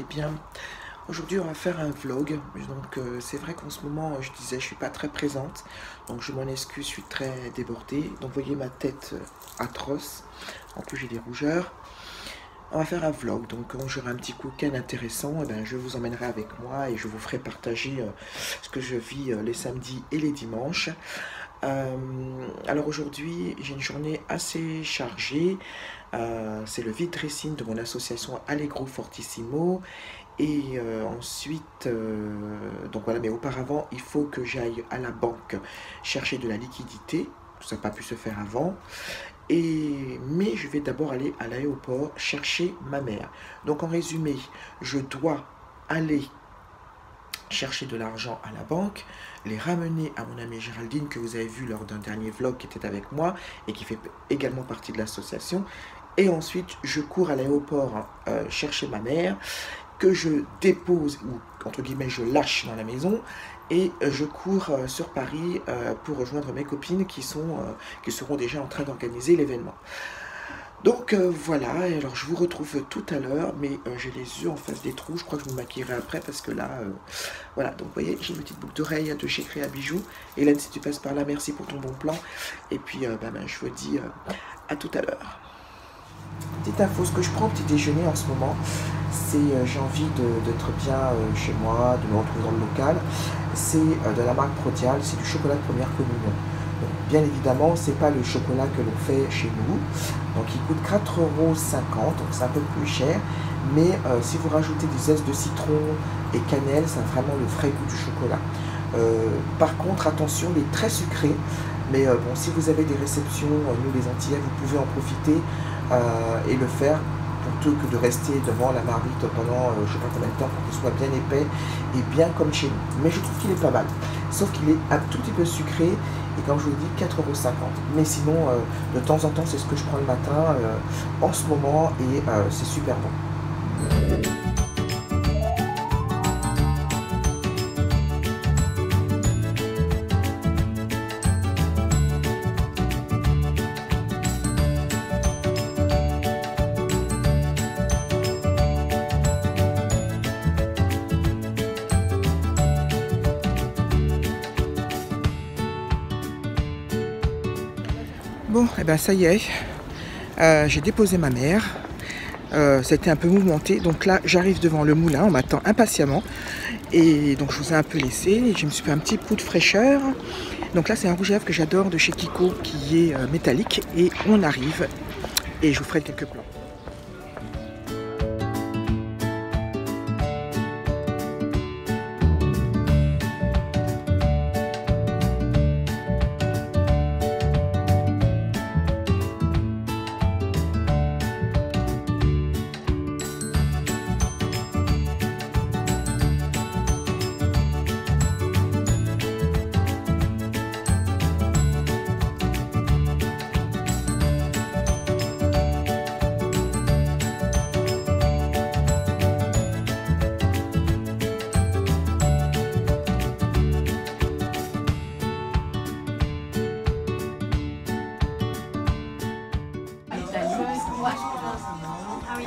bien. Aujourd'hui on va faire un vlog, donc c'est vrai qu'en ce moment je disais je suis pas très présente, donc je m'en excuse, je suis très débordée, donc vous voyez ma tête atroce, en plus j'ai des rougeurs. On va faire un vlog, donc quand j'aurai un petit week-end intéressant, eh ben, je vous emmènerai avec moi et je vous ferai partager ce que je vis les samedis et les dimanches. Alors aujourd'hui j'ai une journée assez chargée, c'est le vide dressing de mon association Allegro Fortissimo et ensuite donc voilà, mais auparavant il faut que j'aille à la banque chercher de la liquidité, ça n'a pas pu se faire avant. Mais je vais d'abord aller à l'aéroport chercher ma mère. Donc en résumé, je dois aller chercher de l'argent à la banque, les ramener à mon amie Géraldine que vous avez vu lors d'un dernier vlog qui était avec moi et qui fait également partie de l'association. Et ensuite, je cours à l'aéroport chercher ma mère, que je dépose, ou entre guillemets je lâche dans la maison, et je cours sur Paris pour rejoindre mes copines qui seront déjà en train d'organiser l'événement. Donc voilà, et alors je vous retrouve tout à l'heure, mais j'ai les yeux en face des trous, je crois que je me maquillerai après parce que là, voilà, donc vous voyez, j'ai une petite boucle d'oreille de chez Créa Bijoux. Hélène, si tu passes par là, merci pour ton bon plan, et puis je vous dis à tout à l'heure. Petite info, ce que je prends au petit déjeuner en ce moment, c'est, j'ai envie d'être bien chez moi, de me retrouver dans le local, c'est de la marque Prodial, c'est du chocolat de première communion. Donc, bien évidemment, c'est pas le chocolat que l'on fait chez nous, donc il coûte 4,50 €, donc c'est un peu plus cher, mais si vous rajoutez des zestes de citron et cannelle, ça a vraiment le frais goût du chocolat. Par contre, attention, il est très sucré, mais bon, si vous avez des réceptions, nous les Antillais, vous pouvez en profiter et le faire plutôt que de rester devant la marmite pendant je ne sais pas combien de temps pour qu'il soit bien épais et bien comme chez nous. Mais je trouve qu'il est pas mal, sauf qu'il est un tout petit peu sucré et comme je vous l'ai dit, 4,50 €. Mais sinon, de temps en temps, c'est ce que je prends le matin en ce moment et c'est super bon. Bon, et ben ça y est, j'ai déposé ma mère, c'était un peu mouvementé, donc là j'arrive devant le moulin, on m'attend impatiemment, et donc je vous ai un peu laissé, et je me suis fait un petit coup de fraîcheur, donc là c'est un rouge à lèvres que j'adore de chez Kiko qui est métallique, et on arrive, et je vous ferai quelques plans.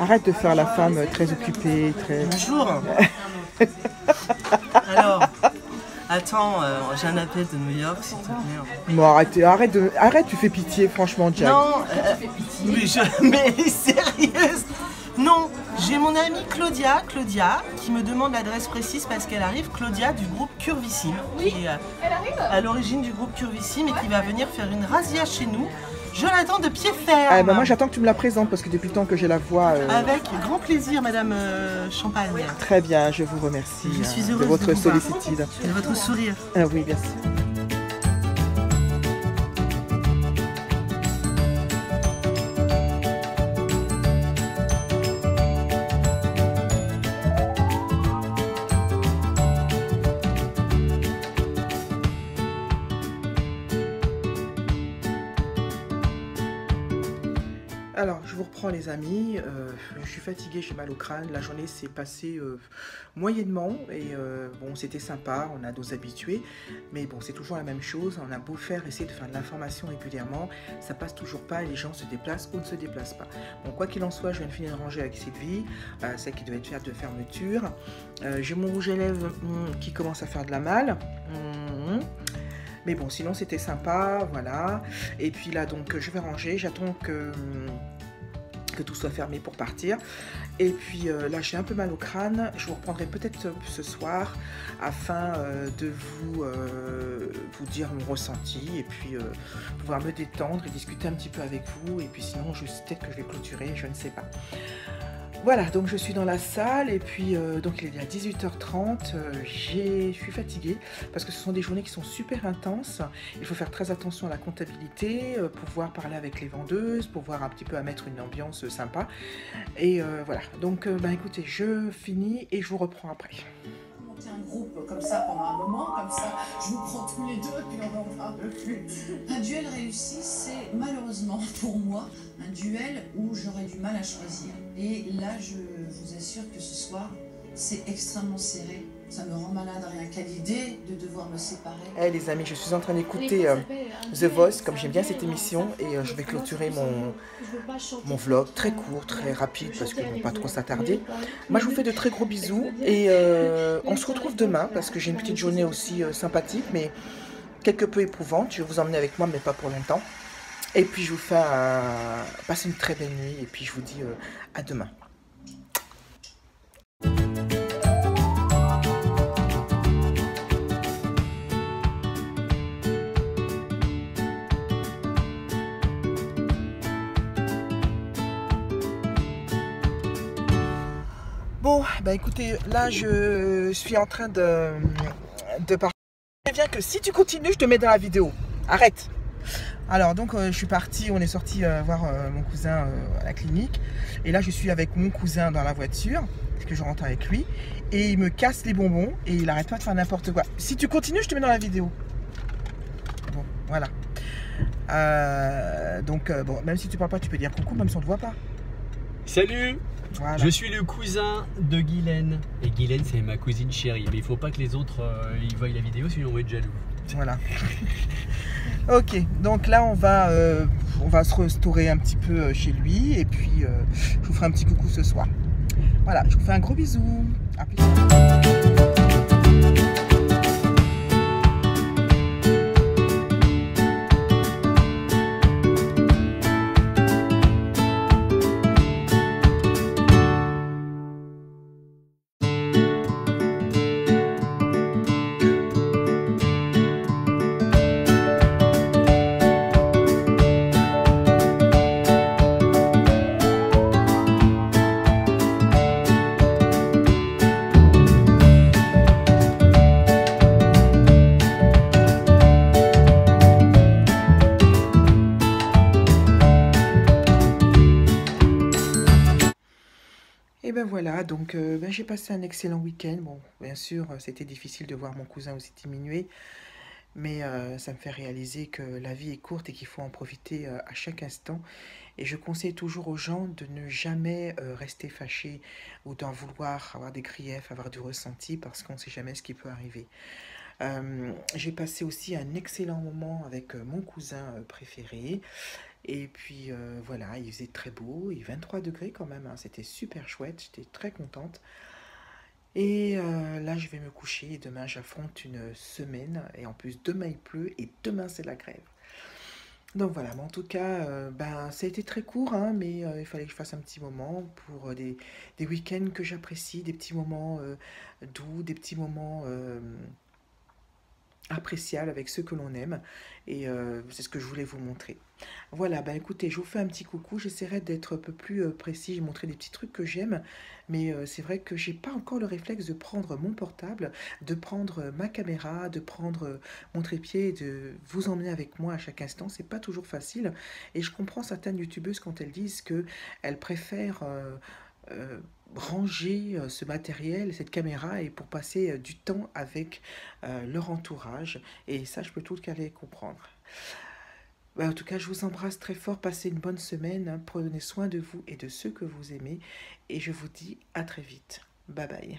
Arrête de faire la femme très occupée, très... Bonjour. Alors, attends, j'ai un appel de New York, s'il te plaît. Bon, arrête, tu fais pitié, franchement, Jack. Non, mais sérieuse. Non, j'ai mon amie Claudia, qui me demande l'adresse précise parce qu'elle arrive, Claudia du groupe Curvissime, qui est à l'origine du groupe Curvissime et qui va venir faire une razzia chez nous. Je l'attends de pied ferme. Ah, bah moi j'attends que tu me la présentes parce que depuis le temps que j'ai la voix... Avec grand plaisir, Madame Champagne. Très bien, je vous remercie. Je suis heureuse de votre de vous voir. sollicitude. Et de votre sourire. Ah oui, bien sûr. Alors, je vous reprends les amis, je suis fatiguée, j'ai mal au crâne, la journée s'est passée moyennement et bon c'était sympa, on a nos habitués, mais bon c'est toujours la même chose, on a beau faire, essayer de faire de l'information régulièrement, ça passe toujours pas et les gens se déplacent ou ne se déplacent pas. Bon quoi qu'il en soit, je viens de finir de ranger avec Sylvie, celle qui devait faire de fermeture, j'ai mon rouge à lèvres qui commence à faire de la malle. Mais bon, sinon c'était sympa, voilà. Et puis là, donc, je vais ranger. J'attends que tout soit fermé pour partir. Et puis là, j'ai un peu mal au crâne. Je vous reprendrai peut-être ce soir afin de vous dire mon ressenti et puis pouvoir me détendre et discuter un petit peu avec vous. Et puis sinon, peut-être que je vais clôturer, je ne sais pas. Voilà, donc je suis dans la salle et puis donc il est déjà 18h30, je suis fatiguée parce que ce sont des journées qui sont super intenses. Il faut faire très attention à la comptabilité, pouvoir parler avec les vendeuses, pouvoir un petit peu à mettre une ambiance sympa. Et voilà, donc écoutez, je finis et je vous reprends après. Un groupe comme ça pendant un moment, comme ça, je vous prends tous les deux, puis on n'en parle plus. Un duel réussi, c'est malheureusement pour moi un duel où j'aurais du mal à choisir. Et là, je vous assure que ce soir, c'est extrêmement serré. Ça me rend malade rien qu'à l'idée de devoir me séparer. Hey les amis, je suis en train d'écouter The Voice, comme j'aime bien cette émission, et je vais clôturer mon vlog très court, très rapide, parce que ne va pas trop s'attarder. Moi, je vous fais de très gros bisous, et on se retrouve demain, parce que j'ai une petite journée aussi sympathique, mais quelque peu éprouvante. Je vais vous emmener avec moi, mais pas pour longtemps. Et puis, je vous fais passer une très belle nuit, et puis je vous dis à demain. Bon, bah écoutez, là je suis en train de partir. Je préviens que si tu continues, je te mets dans la vidéo. Arrête. Alors donc je suis partie, on est sorti voir mon cousin à la clinique. Et là je suis avec mon cousin dans la voiture, parce que je rentre avec lui. Et il me casse les bonbons et il arrête pas de faire n'importe quoi. Si tu continues, je te mets dans la vidéo. Bon, voilà. Donc bon, même si tu parles pas, tu peux dire coucou, même si on te voit pas. Salut. Voilà. Je suis le cousin de Guylaine. Et Guylaine, c'est ma cousine chérie. Mais il faut pas que les autres ils voient la vidéo, sinon on va être jaloux. Voilà. Ok, donc là on va se restaurer un petit peu chez lui. Et puis je vous ferai un petit coucou ce soir. Voilà, je vous fais un gros bisou. À plus tard. Et ben voilà, donc j'ai passé un excellent week-end. Bon, bien sûr, c'était difficile de voir mon cousin aussi diminuer, mais ça me fait réaliser que la vie est courte et qu'il faut en profiter à chaque instant. Et je conseille toujours aux gens de ne jamais rester fâché ou d'en vouloir, avoir des griefs, avoir du ressenti, parce qu'on ne sait jamais ce qui peut arriver. J'ai passé aussi un excellent moment avec mon cousin préféré. Et puis voilà, il faisait très beau, il 23 degrés quand même, hein, c'était super chouette, j'étais très contente. Et là, je vais me coucher et demain, j'affronte une semaine. Et en plus, demain, il pleut et demain, c'est la grève. Donc voilà, mais en tout cas, ça a été très court, hein, mais il fallait que je fasse un petit moment pour des week-ends que j'apprécie, des petits moments doux, des petits moments appréciable avec ceux que l'on aime, et c'est ce que je voulais vous montrer. Voilà, écoutez, je vous fais un petit coucou, j'essaierai d'être un peu plus précis, je vais montrer des petits trucs que j'aime, mais c'est vrai que j'ai pas encore le réflexe de prendre mon portable, de prendre ma caméra, de prendre mon trépied et de vous emmener avec moi à chaque instant. C'est pas toujours facile, et je comprends certaines youtubeuses quand elles disent que elles préfèrent ranger ce matériel, cette caméra, et pour passer du temps avec leur entourage, et ça je peux tout qu'à les comprendre. En tout cas, je vous embrasse très fort. Passez une bonne semaine. Hein. Prenez soin de vous et de ceux que vous aimez. Et je vous dis à très vite. Bye bye.